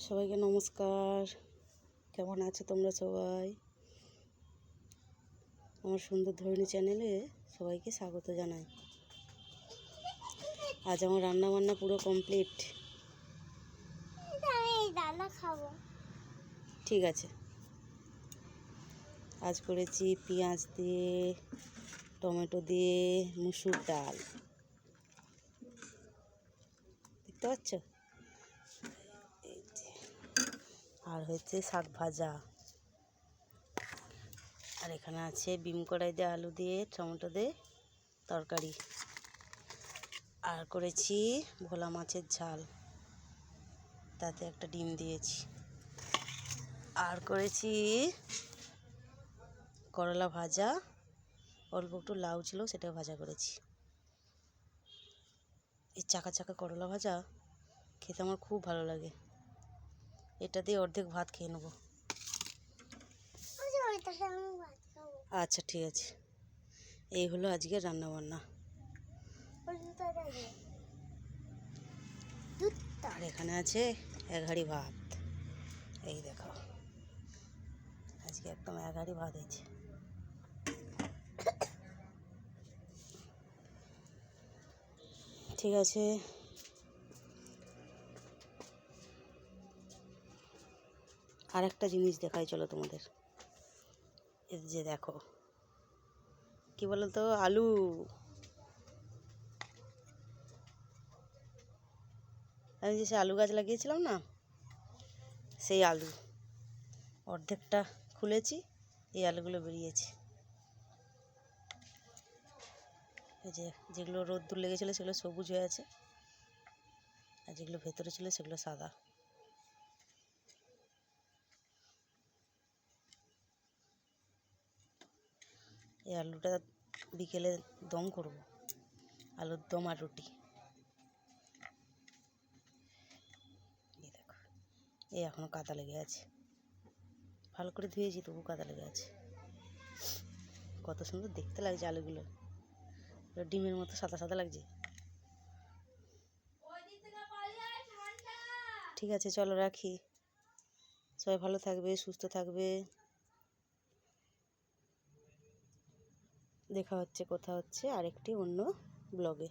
সবাইকে নমস্কার। কেমন আছো তোমরা সবাই? আমার সুন্দর ধরনী চ্যানেলে সবাইকে স্বাগত জানাই। আজ আমার রান্না বান্না পুরো কমপ্লিট। খাবো। ঠিক আছে, আজ করেছি পেঁয়াজ দিয়ে, টমেটো দিয়ে মুসুর ডাল, দেখতে পাচ্ছ? আর হচ্ছে শাক ভাজা, আর এখানে আছে বিম কড়াই দিয়ে আলু দিয়ে টমেটো দিয়ে তরকারি, আর করেছি ভোলা মাছের ঝাল, তাতে একটা ডিম দিয়েছি, আর করেছি করলা ভাজা, অল্প একটু লাউ ছিল সেটা ভাজা করেছি। এই চাকা চাকা করলা ভাজা খেতে আমার খুব ভালো লাগে। এটা দিয়ে অর্ধেক ভাত খেয়ে নেবো। আচ্ছা ঠিক আছে, এই হলো আজকের রান্না বান্না। আর এখানে আছে এক হাঁড়ি ভাত। এই দেখো, আজকে একদম এক হাঁড়ি ভাত হয়েছে। ঠিক আছে, আর একটা জিনিস দেখাই চলো তোমাদের। এই যে দেখো, কি বলো তো, আলু। আমি যে সে আলু গাছ লাগিয়েছিলাম না, সেই আলু অর্ধেকটা খুলেছি, এই আলুগুলো বেরিয়েছে। এই যে যেগুলো রোদ্দুর লেগেছিলো সেগুলো সবুজ হয়ে আছে, আর যেগুলো ভেতরে ছিল সেগুলো সাদা। এই আলুটা বিকেলে দম করব, আলুর দম আর রুটি। এই দেখো, এই এখনও কাদা লেগে আছে, ভালো করে ধুয়েছি তবু কাদা লেগে আছে। কত সুন্দর দেখতে লাগছে আলুগুলো, ডিমের মতো সাদা সাদা লাগছে। ঠিক আছে, চলো রাখি। সবাই ভালো থাকবে, সুস্থ থাকবে। দেখা হচ্ছে, কথা হচ্ছে আরেকটি অন্য ব্লগে।